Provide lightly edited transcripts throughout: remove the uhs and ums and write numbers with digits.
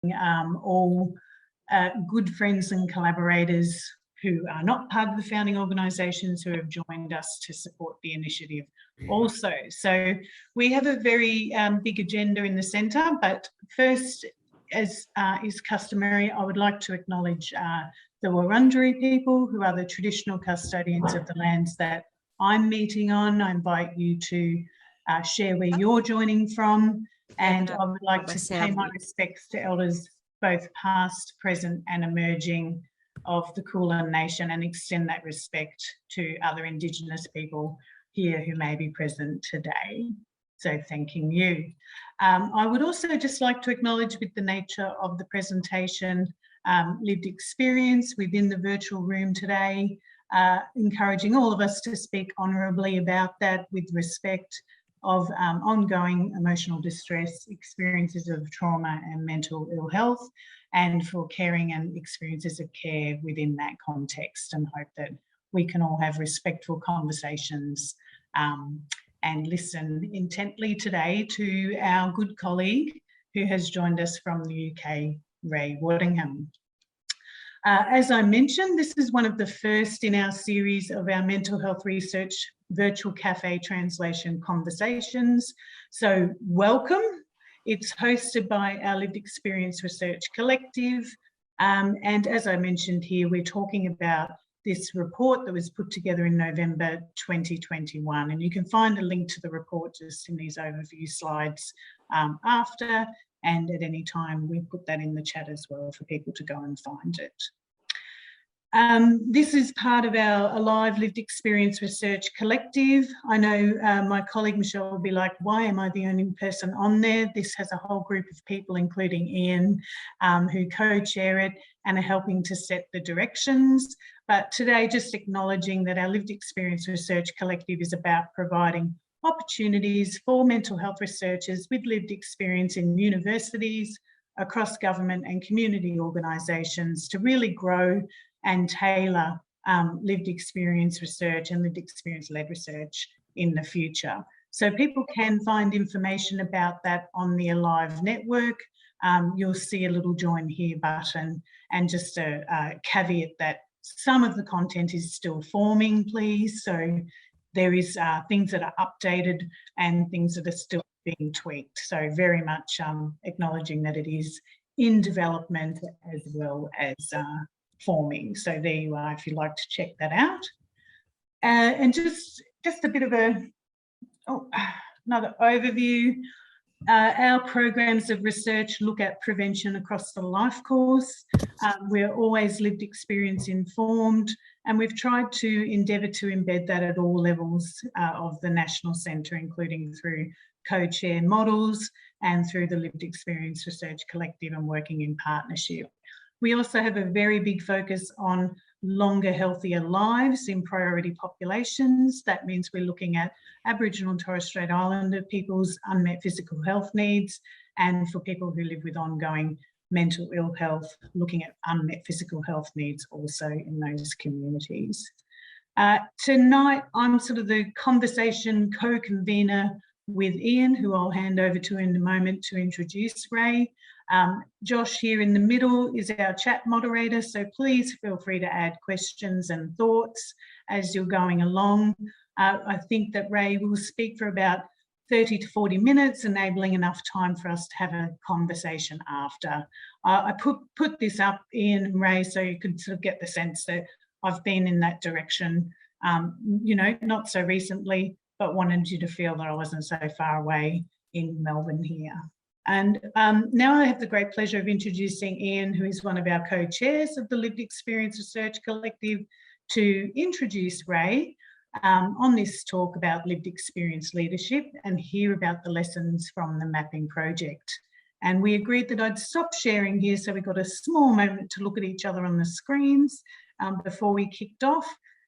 all good friends and collaborators who are not part of the founding organisations who have joined us to support the initiative also. So we have a very big agenda in the centre, but first, as is customary, I would like to acknowledge the Wurundjeri people, who are the traditional custodians of the lands that I'm meeting on. I invite you to share where you're joining from, and I would like to pay my respects to elders both past, present and emerging of the Kulin Nation, and extend that respect to other Indigenous people here who may be present today. So thanking you. I would also just like to acknowledge, with the nature of the presentation, lived experience within the virtual room today, encouraging all of us to speak honourably about that with respect of ongoing emotional distress, experiences of trauma and mental ill health, and for caring and experiences of care within that context, and hope that we can all have respectful conversations and listen intently today to our good colleague who has joined us from the UK, Rai Waddingham. As I mentioned, this is one of the first in our series of our mental health research virtual cafe translation conversations. So welcome. It's hosted by our Lived Experience Research Collective. And as I mentioned here, we're talking about this report that was put together in November 2021. And you can find a link to the report just in these overview slides after, and at any time we put that in the chat as well for people to go and find it. This is part of our Alive Lived Experience Research Collective. I know my colleague Michelle will be like, why am I the only person on there? This has a whole group of people, including Ian, who co-chair it and are helping to set the directions. But today, just acknowledging that our Lived Experience Research Collective is about providing opportunities for mental health researchers with lived experience in universities, across government and community organisations to really grow and tailor lived experience research and lived experience-led research in the future. So people can find information about that on the Alive network. You'll see a little join here button, and just a caveat that some of the content is still forming, please. So there is things that are updated and things that are still being tweaked. So very much acknowledging that it is in development as well as forming. So there you are if you'd like to check that out. And just a bit of another overview. Our programs of research look at prevention across the life course. We're always lived experience informed, and we've tried to endeavour to embed that at all levels of the National Centre, including through co-chair models and through the Lived Experience Research Collective and working in partnership. We also have a very big focus on longer, healthier lives in priority populations. That means we're looking at Aboriginal and Torres Strait Islander people's unmet physical health needs, and for people who live with ongoing mental ill health, looking at unmet physical health needs also in those communities. Tonight, I'm sort of the conversation co-convener with Ian, who I'll hand over to in a moment to introduce Rai. Josh here in the middle is our chat moderator, so please feel free to add questions and thoughts as you're going along. I think that Rai will speak for about 30 to 40 minutes, enabling enough time for us to have a conversation after. I put this up, Ian and Rai, so you could sort of get the sense that I've been in that direction, you know, not so recently, but wanted you to feel that I wasn't so far away in Melbourne here. And now I have the great pleasure of introducing Ian, who is one of our co-chairs of the Lived Experience Research Collective, to introduce Rai on this talk about lived experience leadership and hear about the lessons from the mapping project. And we agreed that I'd stop sharing here, so we got a small moment to look at each other on the screens before we kicked off.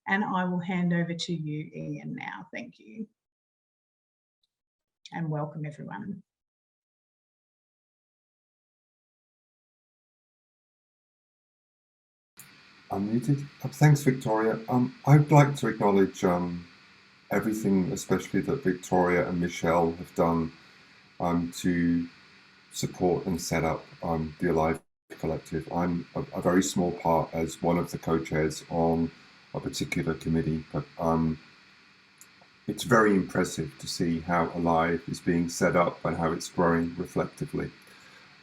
And I will hand over to you, Ian, now. Thank you. And welcome, everyone. Unmuted. Thanks, Victoria. I'd like to acknowledge everything, especially that Victoria and Michelle have done to support and set up the Alive Collective. I'm a very small part as one of the co-chairs on a particular committee, but it's very impressive to see how Alive is being set up and how it's growing reflectively.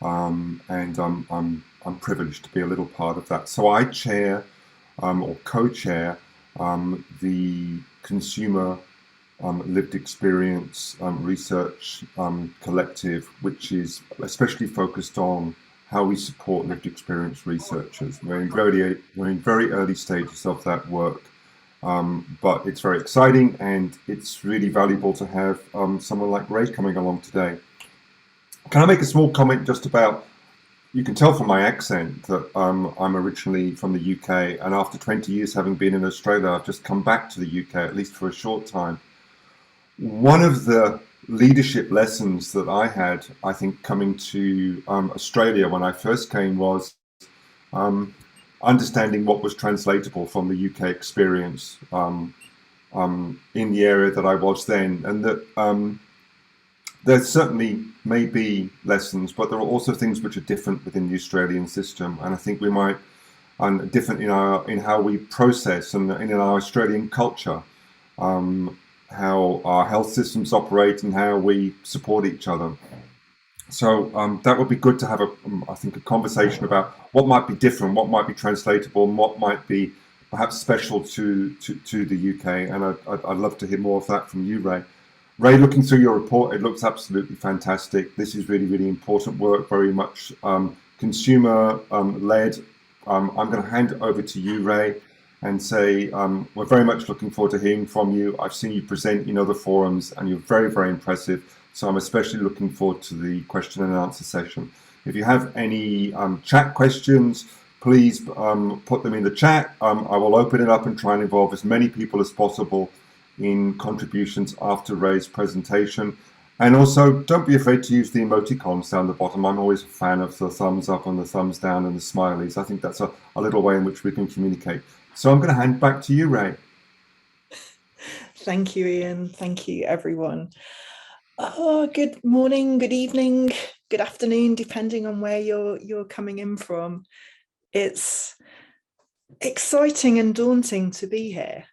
And I'm privileged to be a little part of that. So I chair or co-chair the Consumer Lived Experience Research Collective, which is especially focused on how we support lived experience researchers. We're in very early stages of that work, but it's very exciting, and it's really valuable to have someone like Ray coming along today. Can I make a small comment just about, you can tell from my accent that I'm originally from the UK, and after 20 years having been in Australia, I've just come back to the UK, at least for a short time. One of the leadership lessons that I had, I think, coming to Australia when I first came was understanding what was translatable from the UK experience in the area that I was then, and that there certainly may be lessons, but there are also things which are different within the Australian system, and I think we might, and different in how we process and in our Australian culture, how our health systems operate and how we support each other. So that would be good to have I think a conversation about what might be different, what might be translatable, and what might be perhaps special to the UK. And I'd love to hear more of that from you, Ray. Ray, looking through your report, it looks absolutely fantastic. This is really, really important work, very much consumer-led. I'm going to hand it over to you, Ray, and say we're very much looking forward to hearing from you. I've seen you present in other forums, and you're very, very impressive. So I'm especially looking forward to the question and answer session. If you have any chat questions, please put them in the chat. I will open it up and try and involve as many people as possible in contributions after Ray's presentation. And also, don't be afraid to use the emoticons down the bottom. I'm always a fan of the thumbs up and the thumbs down and the smileys. I think that's a little way in which we can communicate. So I'm going to hand back to you, Ray. Thank you, Ian. Thank you, everyone. Oh, good morning, good evening, good afternoon, depending on where you're coming in from. It's exciting and daunting to be here.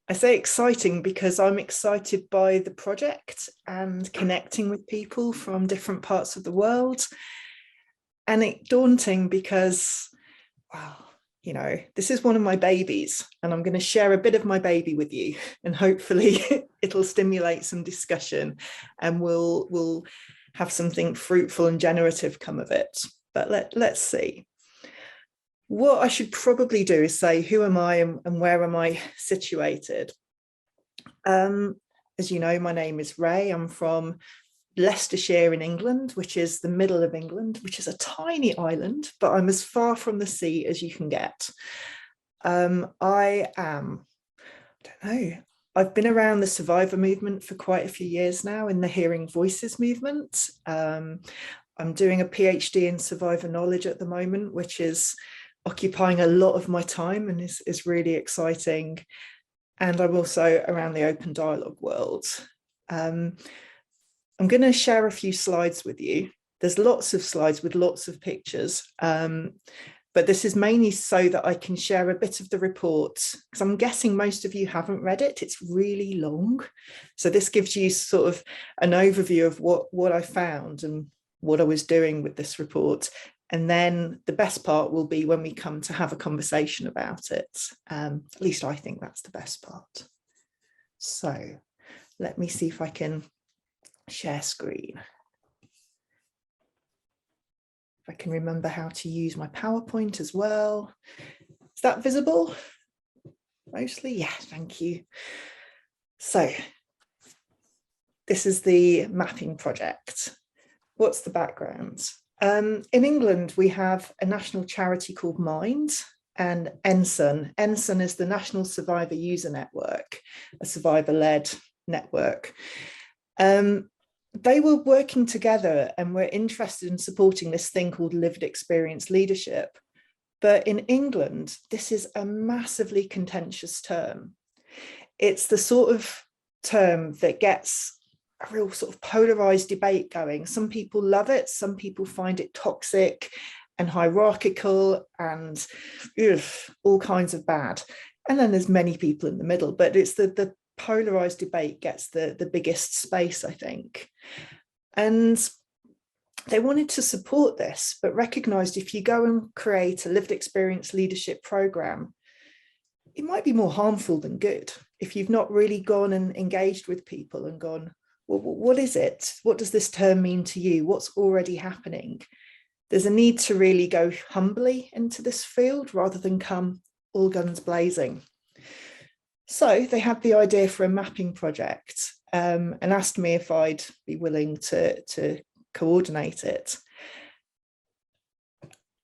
I say exciting because I'm excited by the project and connecting with people from different parts of the world, and it's daunting because, wow, you know, this is one of my babies, and I'm going to share a bit of my baby with you, and hopefully it'll stimulate some discussion and we'll have something fruitful and generative come of it. But let's see. What I should probably do is say, who am I and where am I situated? As you know, my name is Ray. I'm from Leicestershire in England, which is the middle of England, which is a tiny island, but I'm as far from the sea as you can get. I've been around the survivor movement for quite a few years now, in the Hearing Voices movement. I'm doing a PhD in survivor knowledge at the moment, which is occupying a lot of my time and is really exciting. And I'm also around the open dialogue world. I'm going to share a few slides with you. There's lots of slides with lots of pictures, but this is mainly so that I can share a bit of the report, because I'm guessing most of you haven't read it. It's really long. So this gives you sort of an overview of what I found and what I was doing with this report. And then the best part will be when we come to have a conversation about it. At least I think that's the best part. So let me see if I can share screen. If I can remember how to use my PowerPoint as well. Is that visible? Mostly, yeah, thank you. So this is the mapping project. What's the background? In England, we have a national charity called Mind and NSUN. NSUN is the National Survivor User Network, a survivor-led network. They were working together and were interested in supporting this thing called lived experience leadership. But in England, this is a massively contentious term. It's the sort of term that gets a real sort of polarized debate going. Some people love it, some people find it toxic and hierarchical and all kinds of bad. And then there's many people in the middle, but it's the polarized debate gets the biggest space, I think. And they wanted to support this, but recognized if you go and create a lived experience leadership program, it might be more harmful than good if you've not really gone and engaged with people and gone, well, what is it? What does this term mean to you? What's already happening? There's a need to really go humbly into this field rather than come all guns blazing. So they had the idea for a mapping project and asked me if I'd be willing to coordinate it.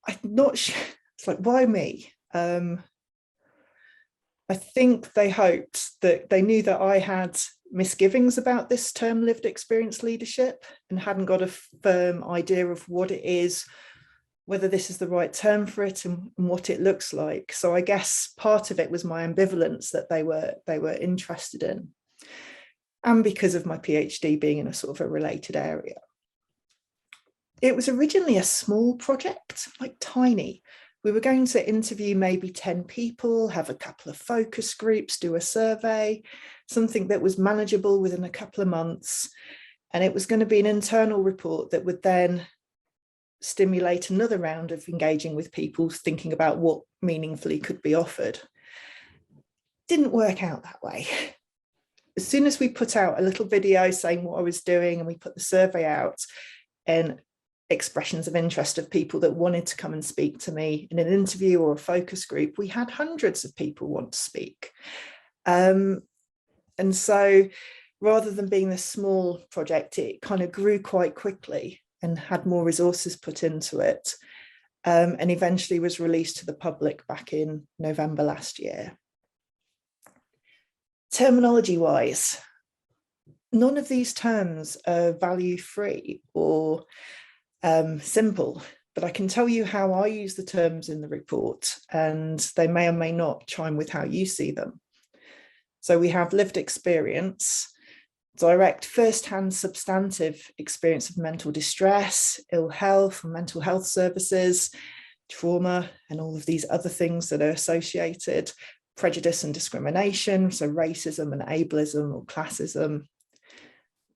I'm not sure. It's like, why me? I think they hoped that they knew that I had misgivings about this term lived experience leadership and hadn't got a firm idea of what it is, whether this is the right term for it and what it looks like. So I guess part of it was my ambivalence that they were interested in. And because of my PhD being in a sort of a related area. It was originally a small project, like tiny. We were going to interview maybe 10 people, have a couple of focus groups, do a survey, something that was manageable within a couple of months. And it was going to be an internal report that would then stimulate another round of engaging with people, thinking about what meaningfully could be offered. Didn't work out that way. As soon as we put out a little video saying what I was doing and we put the survey out and expressions of interest of people that wanted to come and speak to me in an interview or a focus group, we had hundreds of people want to speak. And so rather than being this small project, it kind of grew quite quickly and had more resources put into it, and eventually was released to the public back in November last year. Terminology wise, none of these terms are value free or simple, but I can tell you how I use the terms in the report, and they may or may not chime with how you see them. So we have lived experience, direct first-hand substantive experience of mental distress, ill health, mental health services, trauma, and all of these other things that are associated, prejudice and discrimination, so racism and ableism or classism.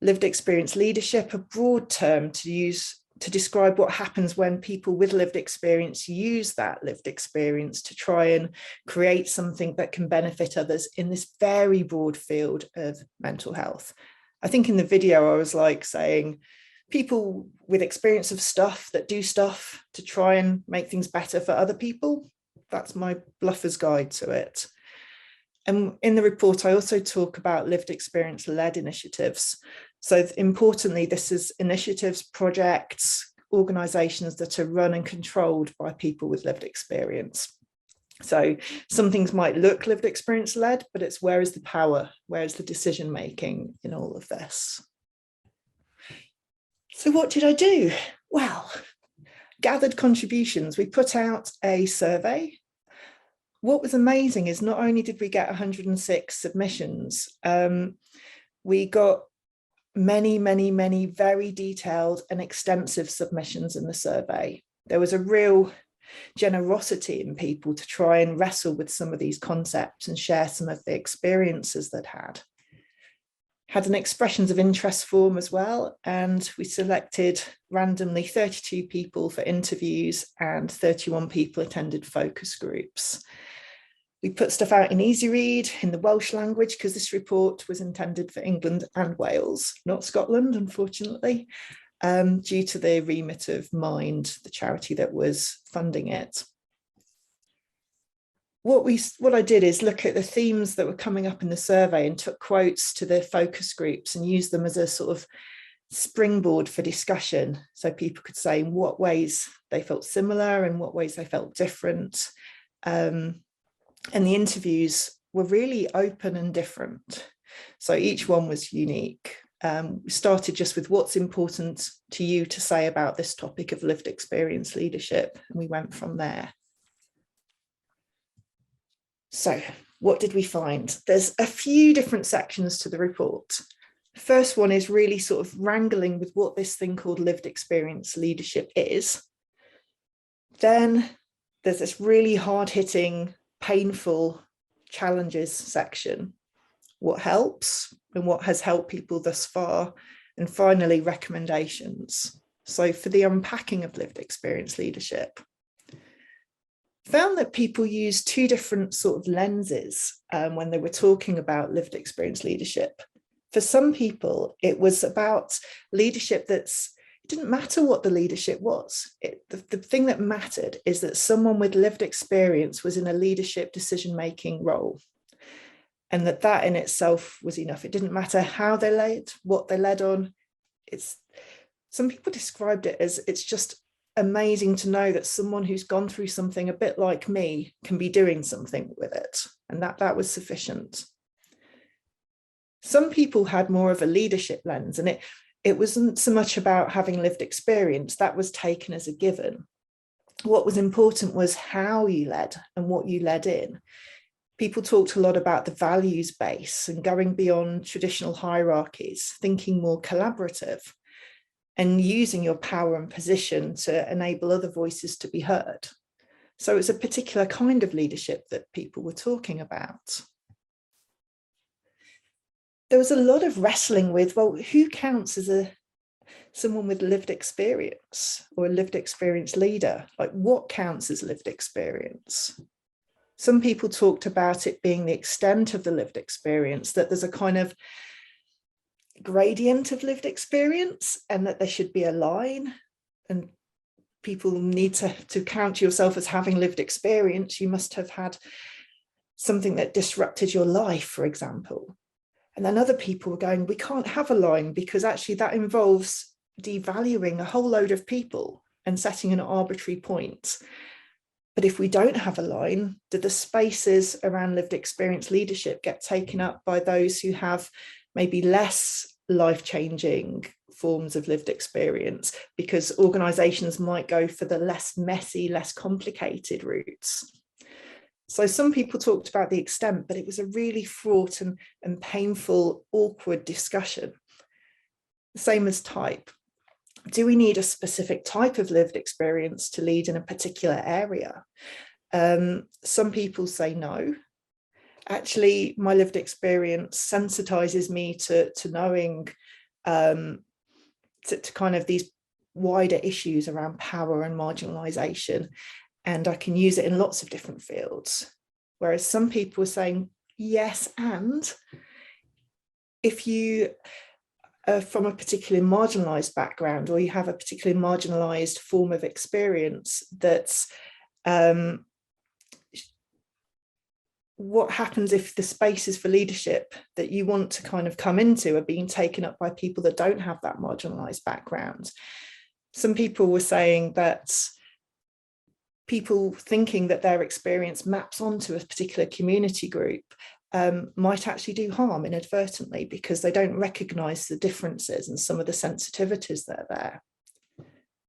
Lived experience leadership, a broad term to use to describe what happens when people with lived experience use that lived experience to try and create something that can benefit others in this very broad field of mental health. I think in the video I was like saying people with experience of stuff that do stuff to try and make things better for other people. That's my bluffer's guide to it. And in the report, I also talk about lived experience-led initiatives. So importantly, this is initiatives, projects, organisations that are run and controlled by people with lived experience. So some things might look lived experience-led, but it's where is the power, where is the decision-making in all of this? So what did I do? Well, gathered contributions. We put out a survey. What was amazing is not only did we get 106 submissions, we got many very detailed and extensive submissions in the survey. There was a real generosity in people to try and wrestle with some of these concepts and share some of the experiences that had an expressions of interest form as well, and we selected randomly 32 people for interviews and 31 people attended focus groups. We put stuff out in easy read in the Welsh language because this report was intended for England and Wales, not Scotland, unfortunately, due to the remit of Mind, the charity that was funding it. What I did is look at the themes that were coming up in the survey and took quotes to the focus groups and used them as a sort of springboard for discussion. So people could say in what ways they felt similar and what ways they felt different. And the interviews were really open and different. So each one was unique. We started just with what's important to you to say about this topic of lived experience leadership, and we went from there. So what did we find? There's a few different sections to the report. First one is really sort of wrangling with what this thing called lived experience leadership is. Then there's this really hard-hitting, painful challenges section. What helps and what has helped people thus far. And finally, recommendations. So for the unpacking of lived experience leadership, found that people use two different sort of lenses when they were talking about lived experience leadership. For some people, it was about leadership it didn't matter what the leadership was. The thing that mattered is that someone with lived experience was in a leadership decision-making role, and that in itself was enough. It didn't matter how they led, what they led on. Some people described it as, it's just amazing to know that someone who's gone through something a bit like me can be doing something with it, and that was sufficient. Some people had more of a leadership lens, and it wasn't so much about having lived experience. That was taken as a given. What was important was how you led and what you led in. People talked a lot about the values base and going beyond traditional hierarchies, thinking more collaborative, and using your power and position to enable other voices to be heard. So it's a particular kind of leadership that people were talking about. There was a lot of wrestling with, well, who counts as someone with lived experience or a lived experience leader? Like, what counts as lived experience? Some people talked about it being the extent of the lived experience, that there's a kind of gradient of lived experience and that there should be a line, and people need to count yourself as having lived experience. You must have had something that disrupted your life, for example. And then other people were going, we can't have a line because actually that involves devaluing a whole load of people and setting an arbitrary point. But if we don't have a line, do the spaces around lived experience leadership get taken up by those who have maybe less life-changing forms of lived experience, because organisations might go for the less messy, less complicated routes? So some people talked about the extent, but it was a really fraught and painful, awkward discussion. Same as type. Do we need a specific type of lived experience to lead in a particular area? Some people say no. Actually, my lived experience sensitizes me to knowing to kind of these wider issues around power and marginalization, and I can use it in lots of different fields. Whereas some people are saying yes, and if you are from a particularly marginalized background, or you have a particularly marginalized form of experience, that's what happens if the spaces for leadership that you want to kind of come into are being taken up by people that don't have that marginalized background? Some people were saying that people thinking that their experience maps onto a particular community group might actually do harm inadvertently, because they don't recognize the differences and some of the sensitivities that are there.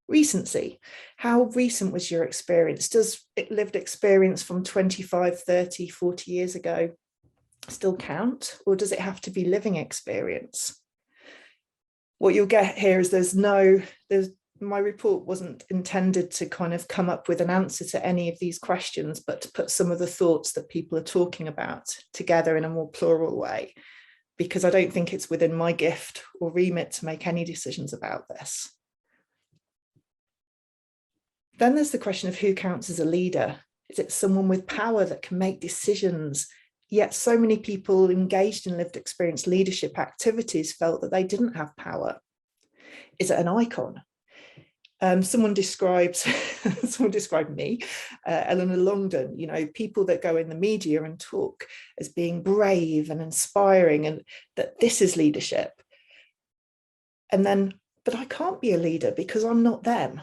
Recency. How recent was your experience? Does lived experience from 25, 30, 40 years ago still count, or does it have to be living experience? What you'll get here is my report wasn't intended to kind of come up with an answer to any of these questions, but to put some of the thoughts that people are talking about together in a more plural way, because I don't think it's within my gift or remit to make any decisions about this. Then there's the question of who counts as a leader. Is it someone with power that can make decisions? Yet so many people engaged in lived experience leadership activities felt that they didn't have power. Is it an icon? Someone described me, Eleanor Longdon, people that go in the media and talk as being brave and inspiring, and that this is leadership. And then, but I can't be a leader because I'm not them.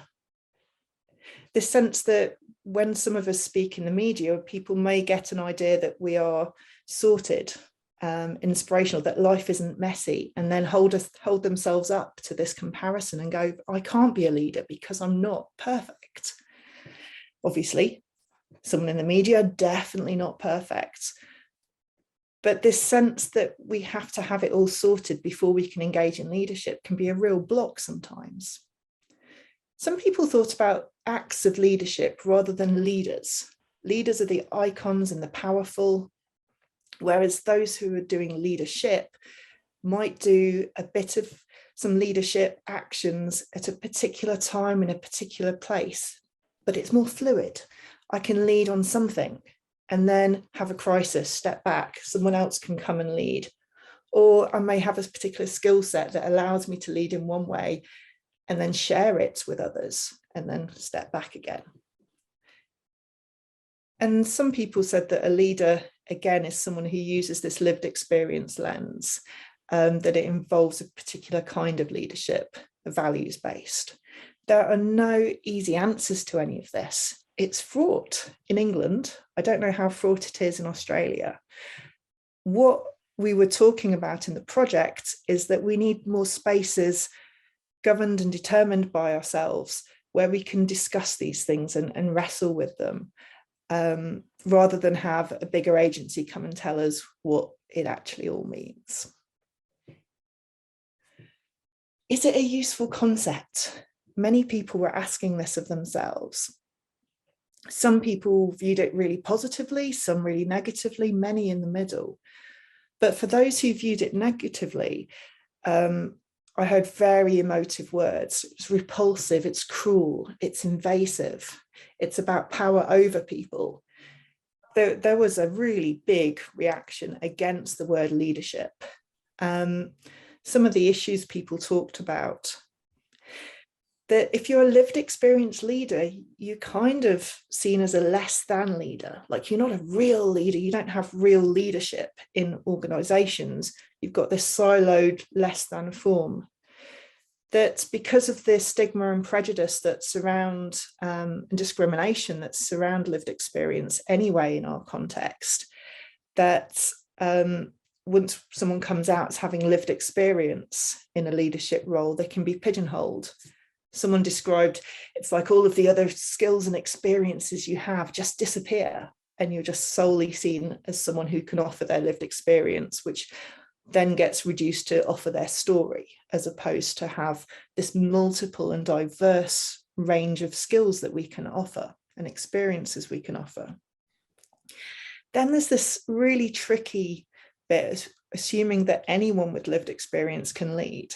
This sense that when some of us speak in the media, people may get an idea that we are sorted, inspirational, that life isn't messy, and then hold themselves up to this comparison and go, I can't be a leader because I'm not perfect. Obviously, someone in the media, definitely not perfect. But this sense that we have to have it all sorted before we can engage in leadership can be a real block sometimes. Some people thought about acts of leadership rather than leaders. Leaders are the icons and the powerful, whereas those who are doing leadership might do a bit of some leadership actions at a particular time in a particular place, but it's more fluid. I can lead on something and then have a crisis, step back, someone else can come and lead. Or I may have a particular skill set that allows me to lead in one way and then share it with others and then step back again. And some people said that a leader, again, is someone who uses this lived experience lens, that it involves a particular kind of leadership, values-based. There are no easy answers to any of this. It's fraught in England. I don't know how fraught it is in Australia. What we were talking about in the project is that we need more spaces governed and determined by ourselves where we can discuss these things and wrestle with them, rather than have a bigger agency come and tell us what it actually all means. Is it a useful concept? Many people were asking this of themselves. Some people viewed it really positively, some really negatively, many in the middle. But for those who viewed it negatively, I heard very emotive words. It's repulsive, it's cruel, it's invasive, it's about power over people. There was a really big reaction against the word leadership. Some of the issues people talked about, that if you're a lived experience leader, you're kind of seen as a less than leader. Like, you're not a real leader, you don't have real leadership in organizations. You've got this siloed less than form. That because of the stigma and prejudice that surround and discrimination that surround lived experience anyway in our context, that once someone comes out as having lived experience in a leadership role, they can be pigeonholed. Someone described, it's like all of the other skills and experiences you have just disappear, and you're just solely seen as someone who can offer their lived experience, which then gets reduced to offer their story, as opposed to have this multiple and diverse range of skills that we can offer and experiences we can offer. Then there's this really tricky bit, assuming that anyone with lived experience can lead.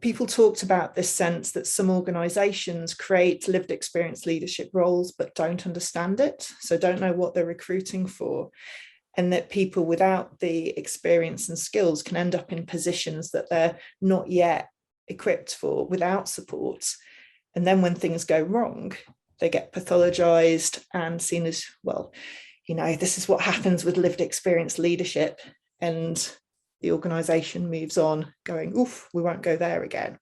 People talked about this sense that some organizations create lived experience leadership roles but don't understand it, so don't know what they're recruiting for, and that people without the experience and skills can end up in positions that they're not yet equipped for without support. And then when things go wrong, they get pathologized and seen as, well, you know, this is what happens with lived experience leadership, and the organization moves on going, oof, we won't go there again.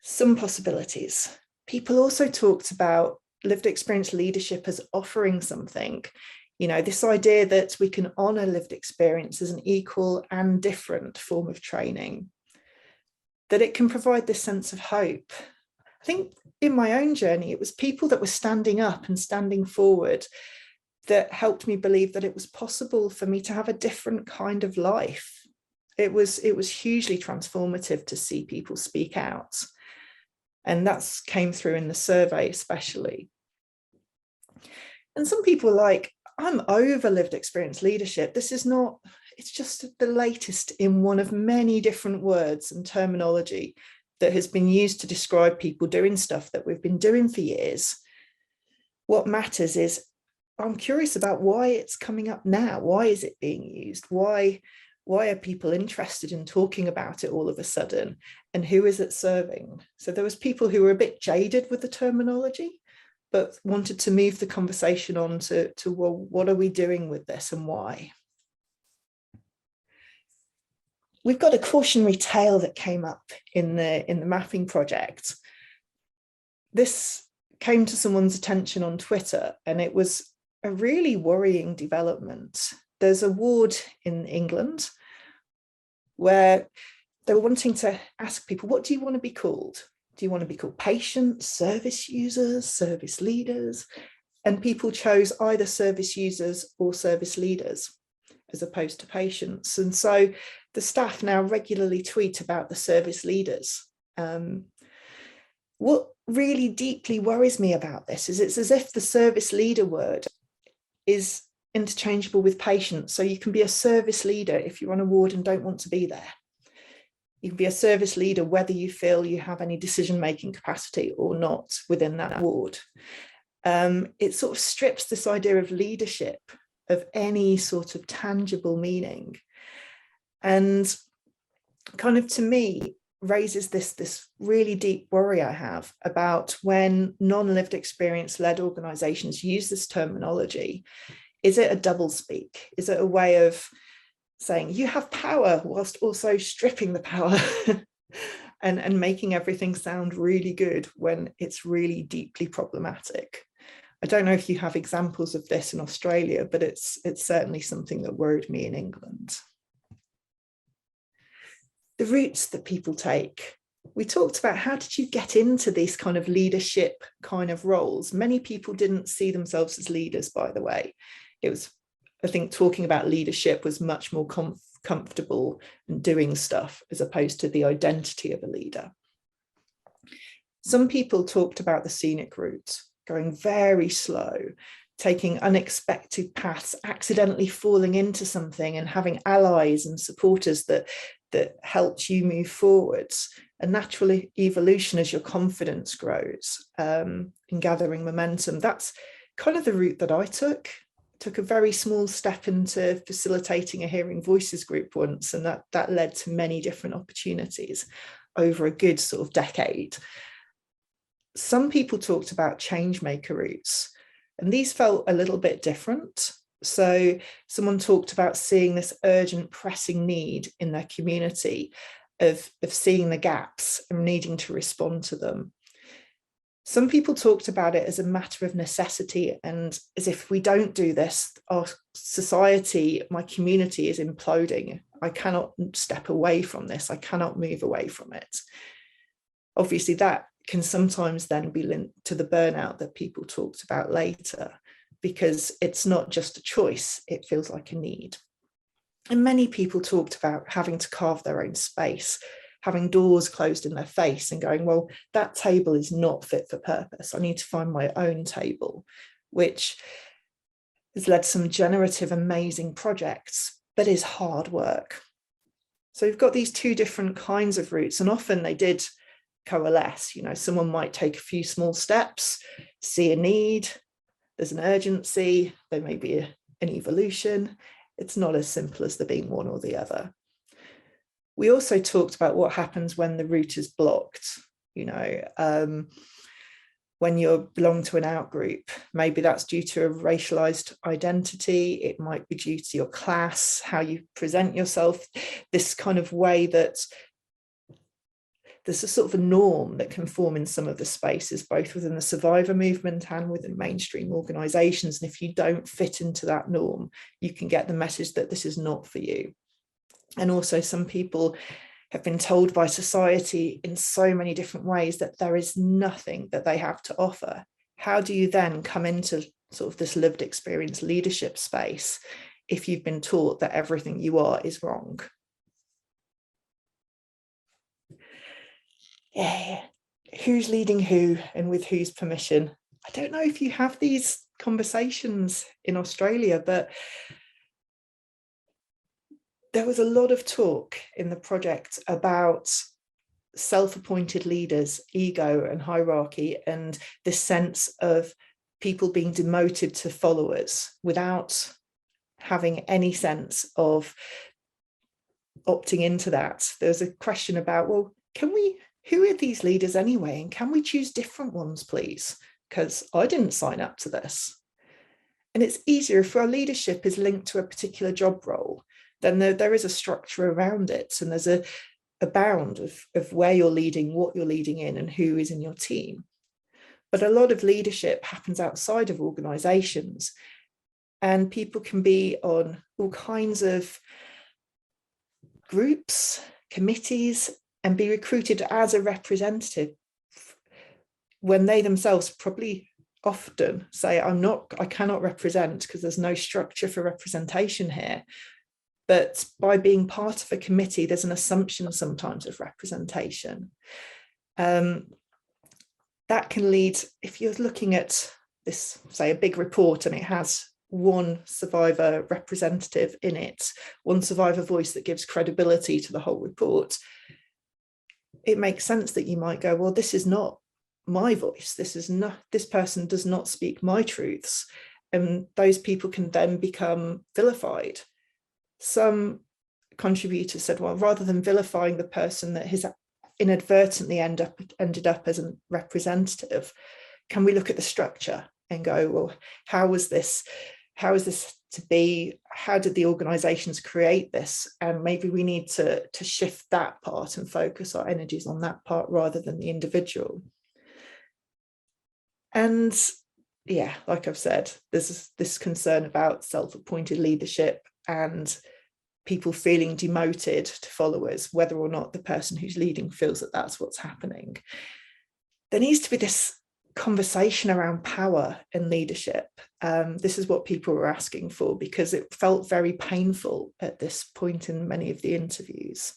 Some possibilities. People also talked about lived experience leadership as offering something. You know, this idea that we can honor lived experience as an equal and different form of training, that it can provide this sense of hope. I think in my own journey, it was people that were standing up and standing forward that helped me believe that it was possible for me to have a different kind of life. It was hugely transformative to see people speak out. And that came through in the survey especially. And some people are like, I'm over lived experience leadership. This is not, it's just the latest in one of many different words and terminology that has been used to describe people doing stuff that we've been doing for years. What matters is, I'm curious about why it's coming up now. Why is it being used? Why are people interested in talking about it all of a sudden? And who is it serving? So there was people who were a bit jaded with the terminology, but wanted to move the conversation on to well, what are we doing with this and why? We've got a cautionary tale that came up in the mapping project. This came to someone's attention on Twitter, and it was a really worrying development. There's a ward in England where they were wanting to ask people, what do you want to be called? Do you want to be called patients, service users, service leaders? And people chose either service users or service leaders as opposed to patients. And so the staff now regularly tweet about the service leaders. What really deeply worries me about this is it's as if the service leader word is interchangeable with patients. So you can be a service leader if you're on a ward and don't want to be there. You can be a service leader whether you feel you have any decision-making capacity or not within that ward. It sort of strips this idea of leadership of any sort of tangible meaning. And kind of, to me, raises this really deep worry I have about when non-lived experience led organisations use this terminology. Is it a doublespeak? Is it a way of saying you have power whilst also stripping the power and making everything sound really good when it's really deeply problematic? I don't know if you have examples of this in Australia, but it's certainly something that worried me in England. The routes that people take. We talked about, how did you get into these kind of leadership kind of roles? Many people didn't see themselves as leaders, by the way. It was, I think, talking about leadership was much more comfortable and doing stuff as opposed to the identity of a leader. Some people talked about the scenic route, going very slow, taking unexpected paths, accidentally falling into something and having allies and supporters that helped you move forwards. A natural evolution as your confidence grows in gathering momentum. That's kind of the route that I took. Took a very small step into facilitating a hearing voices group once, and that led to many different opportunities over a good sort of decade. Some people talked about change maker routes, and these felt a little bit different. So someone talked about seeing this urgent, pressing need in their community of seeing the gaps and needing to respond to them. Some people talked about it as a matter of necessity, and as if we don't do this, our society, my community is imploding. I cannot step away from this. I cannot move away from it. Obviously, that can sometimes then be linked to the burnout that people talked about later, because it's not just a choice, it feels like a need. And many people talked about having to carve their own space, having doors closed in their face and going, well, that table is not fit for purpose. I need to find my own table, which has led to some generative, amazing projects, but is hard work. So we've got these two different kinds of routes, and often they did coalesce. You know, someone might take a few small steps, see a need, there's an urgency, there may be an evolution. It's not as simple as there being one or the other. We also talked about what happens when the route is blocked. You know, when you belong to an out-group, maybe that's due to a racialized identity, it might be due to your class, how you present yourself, this kind of way that there's a sort of a norm that can form in some of the spaces, both within the survivor movement and within mainstream organisations. And if you don't fit into that norm, you can get the message that this is not for you. And also, some people have been told by society in so many different ways that there is nothing that they have to offer. How do you then come into sort of this lived experience leadership space if you've been taught that everything you are is wrong? Yeah, who's leading who and with whose permission? I don't know if you have these conversations in Australia, but there was a lot of talk in the project about self-appointed leaders, ego and hierarchy, and this sense of people being demoted to followers without having any sense of opting into that. There was a question about, well, who are these leaders anyway? And can we choose different ones, please? Because I didn't sign up to this. And it's easier if our leadership is linked to a particular job role, then there is a structure around it. And there's a bound of where you're leading, what you're leading in, and who is in your team. But a lot of leadership happens outside of organizations, and people can be on all kinds of groups, committees, and be recruited as a representative when they themselves probably often say, I cannot represent because there's no structure for representation here. But by being part of a committee, there's an assumption sometimes of representation. That can lead, if you're looking at this, say, a big report and it has one survivor representative in it, one survivor voice that gives credibility to the whole report, it makes sense that you might go, well, this is not my voice. This person does not speak my truths. And those people can then become vilified. Some contributors said, well, rather than vilifying the person that has inadvertently ended up as a representative, can we look at the structure and go, well, how is this to be? How did the organizations create this? And maybe we need to shift that part and focus our energies on that part rather than the individual. And yeah, like I've said, there's this concern about self-appointed leadership and people feeling demoted to followers, whether or not the person who's leading feels that that's what's happening. There needs to be this conversation around power and leadership. This is what people were asking for because it felt very painful at this point in many of the interviews.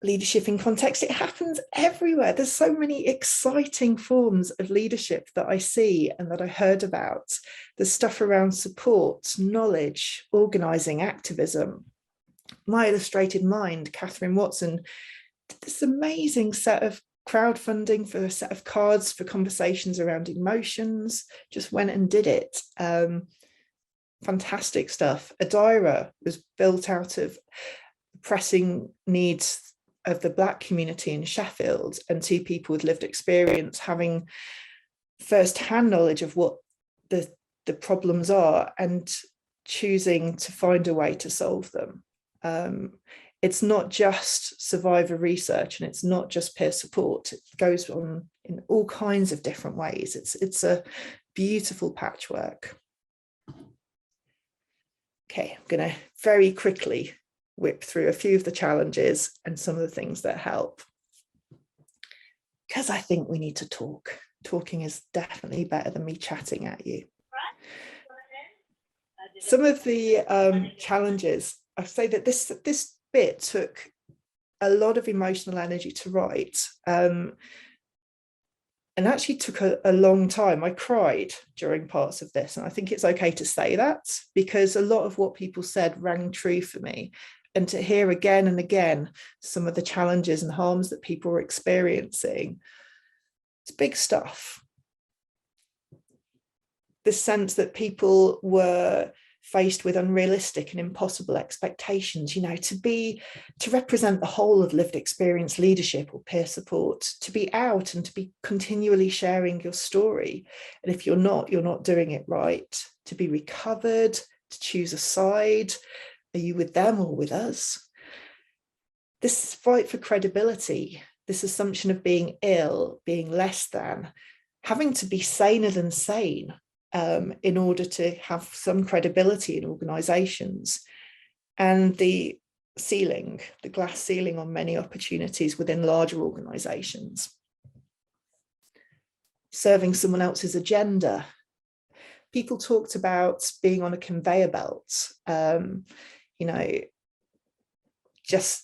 Leadership in context, it happens everywhere. There's so many exciting forms of leadership that I see and that I heard about. There's stuff around support, knowledge, organising, activism. My Illustrated Mind, Catherine Watson, did this amazing set of crowdfunding for a set of cards for conversations around emotions, just went and did it. Fantastic stuff. Adira was built out of pressing needs of the Black community in Sheffield, and two people with lived experience having first-hand knowledge of what the problems are and choosing to find a way to solve them. It's not just survivor research and it's not just peer support. It goes on in all kinds of different ways. It's a beautiful patchwork. Okay, I'm going to very quickly whip through a few of the challenges and some of the things that help. Because I think we need to talk. Talking is definitely better than me chatting at you. Some of the challenges, I say that this bit took a lot of emotional energy to write. And actually took a long time. I cried during parts of this, and I think it's okay to say that because a lot of what people said rang true for me. And to hear again and again some of the challenges and harms that people were experiencing, it's big stuff. The sense that people were faced with unrealistic and impossible expectations, to represent the whole of lived experience leadership or peer support, to be out and to be continually sharing your story. And if you're not doing it right, to be recovered, to choose a side. Are you with them or with us? This fight for credibility, this assumption of being ill, being less than, having to be saner than sane in order to have some credibility in organisations, and the glass ceiling on many opportunities within larger organisations. Serving someone else's agenda. People talked about being on a conveyor belt. It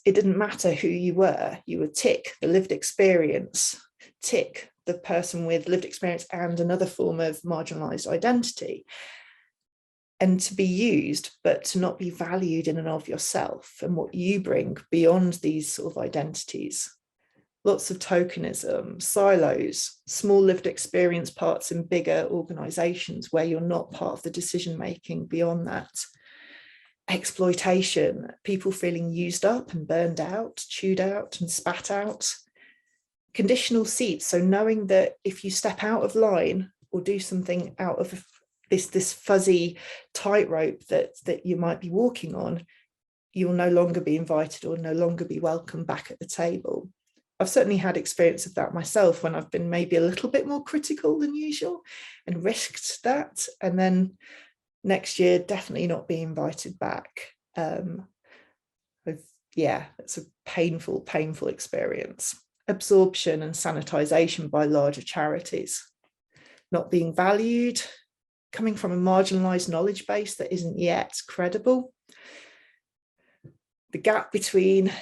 didn't matter who you would tick the lived experience, tick the person with lived experience and another form of marginalized identity, and to be used, but to not be valued in and of yourself and what you bring beyond these sort of identities. Lots of tokenism, silos, small lived experience parts in bigger organizations where you're not part of the decision-making beyond that. Exploitation, people feeling used up and burned out, chewed out and spat out. Conditional seats, so knowing that if you step out of line or do something out of this fuzzy tightrope that you might be walking on, you'll no longer be invited or no longer be welcome back at the table. I've certainly had experience of that myself when I've been maybe a little bit more critical than usual and risked that, and then next year definitely not be invited back. It's a painful experience. absorption and sanitization by larger charities, not being valued, coming from a marginalized knowledge base that isn't yet credible. The gap between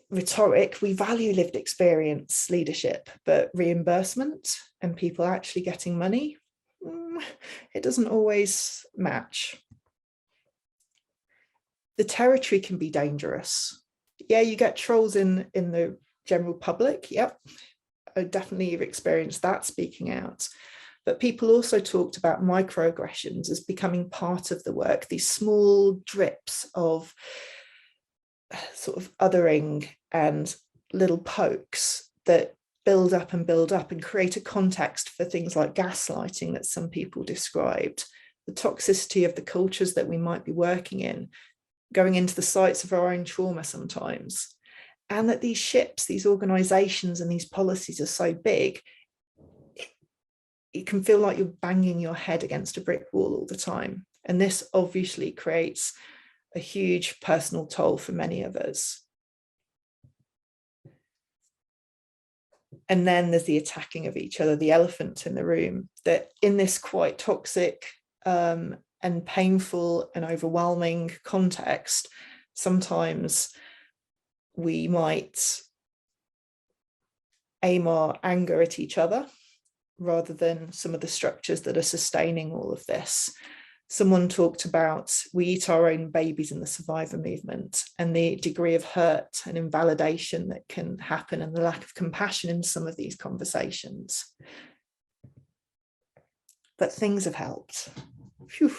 rhetoric, we value lived experience leadership, but reimbursement and people actually getting money, it doesn't always match. The territory can be dangerous. Yeah, you get trolls in the general public. Yep, I definitely have experienced that speaking out. But people also talked about microaggressions as becoming part of the work, these small drips of sort of othering and little pokes that build up and create a context for things like gaslighting that some people described, the toxicity of the cultures that we might be working in, going into the sites of our own trauma sometimes, and that these ships, these organizations and these policies are so big, it can feel like you're banging your head against a brick wall all the time. And this obviously creates a huge personal toll for many of us. And then there's the attacking of each other, the elephant in the room, that in this quite toxic and painful and overwhelming context, sometimes we might aim our anger at each other rather than some of the structures that are sustaining all of this. Someone talked about we eat our own babies in the survivor movement, and the degree of hurt and invalidation that can happen and the lack of compassion in some of these conversations. But things have helped. Phew.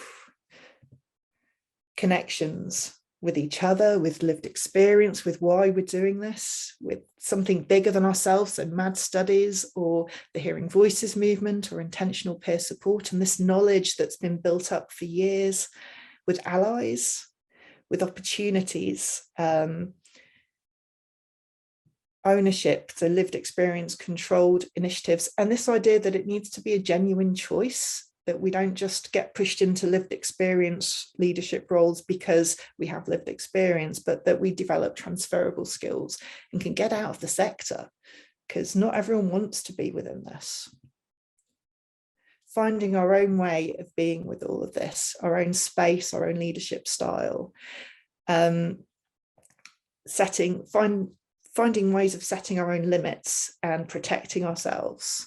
Connections with each other, with lived experience, with why we're doing this, with something bigger than ourselves, so MAD studies or the Hearing Voices movement or intentional peer support, and this knowledge that's been built up for years, with allies, with opportunities, ownership, so lived experience, controlled initiatives, and this idea that it needs to be a genuine choice, that we don't just get pushed into lived experience leadership roles because we have lived experience, but that we develop transferable skills and can get out of the sector, because not everyone wants to be within this. Finding our own way of being with all of this, our own space, our own leadership style, finding ways of setting our own limits and protecting ourselves.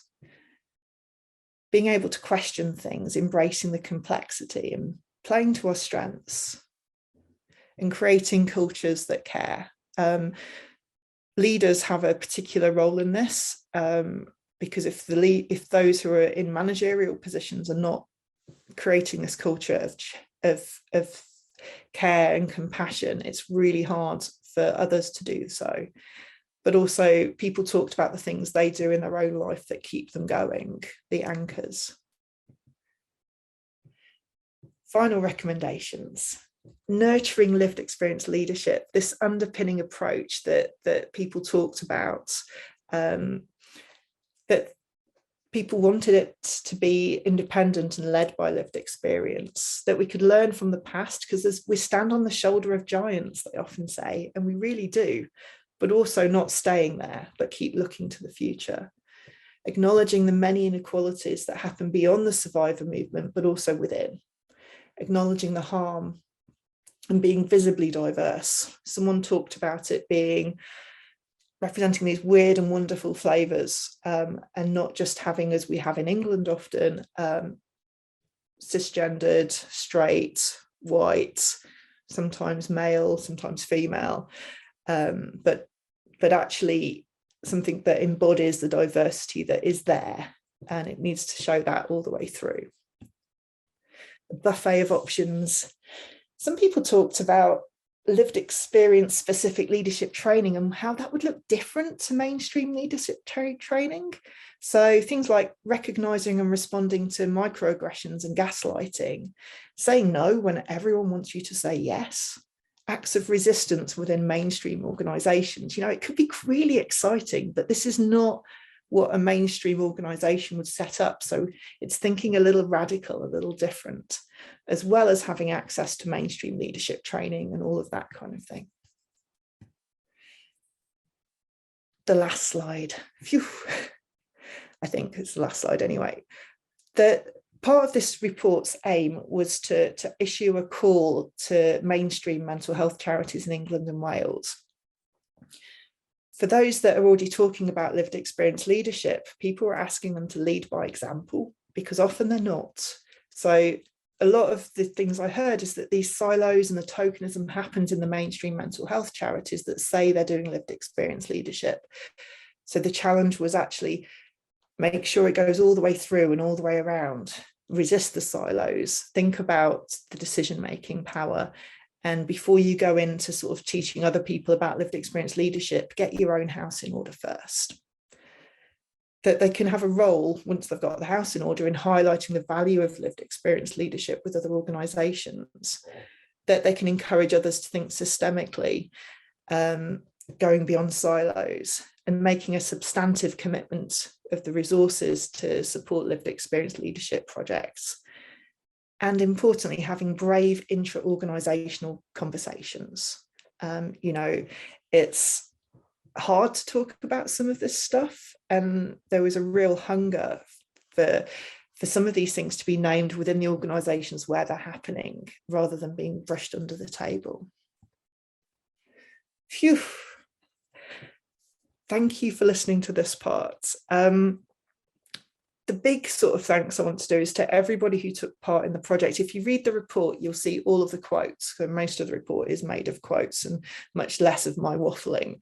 Being able to question things, embracing the complexity and playing to our strengths, and creating cultures that care. Leaders have a particular role in this, because if those who are in managerial positions are not creating this culture of care and compassion, it's really hard for others to do so. But also people talked about the things they do in their own life that keep them going, the anchors. Final recommendations. Nurturing lived experience leadership, this underpinning approach that people talked about, that people wanted it to be independent and led by lived experience, that we could learn from the past, because we stand on the shoulder of giants, they often say, and we really do. But also not staying there, but keep looking to the future, acknowledging the many inequalities that happen beyond the survivor movement, but also within, acknowledging the harm and being visibly diverse. Someone talked about it being representing these weird and wonderful flavors, and not just having, as we have in England often, cisgendered, straight, white, sometimes male, sometimes female, but actually something that embodies the diversity that is there, and it needs to show that all the way through. A buffet of options. Some people talked about lived experience specific leadership training and how that would look different to mainstream leadership training. So things like recognizing and responding to microaggressions and gaslighting, saying no when everyone wants you to say yes, acts of resistance within mainstream organizations. You know, it could be really exciting, but this is not what a mainstream organization would set up. So it's thinking a little radical, a little different, as well as having access to mainstream leadership training and all of that kind of thing. the last slide. Phew. I think it's the last slide anyway. The part of this report's aim was to issue a call to mainstream mental health charities in England and Wales. For those that are already talking about lived experience leadership, people are asking them to lead by example, because often they're not. So a lot of the things I heard is that these silos and the tokenism happens in the mainstream mental health charities that say they're doing lived experience leadership. So the challenge was actually make sure it goes all the way through and all the way around, resist the silos, think about the decision-making power. And before you go into sort of teaching other people about lived experience leadership, get your own house in order first. That they can have a role once they've got the house in order in highlighting the value of lived experience leadership with other organisations, that they can encourage others to think systemically, going beyond silos and making a substantive commitment of the resources to support lived experience leadership projects. And importantly, having brave intra-organisational conversations. You know, it's hard to talk about some of this stuff, and there was a real hunger for some of these things to be named within the organisations where they're happening, rather than being brushed under the table. Phew. Thank you for listening to this part. The big sort of thanks I want to do is to everybody who took part in the project. If you read the report, you'll see all of the quotes. So most of the report is made of quotes and much less of my waffling.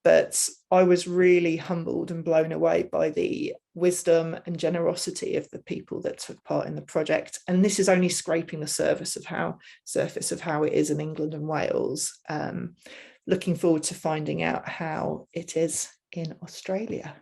But I was really humbled and blown away by the wisdom and generosity of the people that took part in the project. And this is only scraping the surface of how it is in England and Wales. Looking forward to finding out how it is in Australia.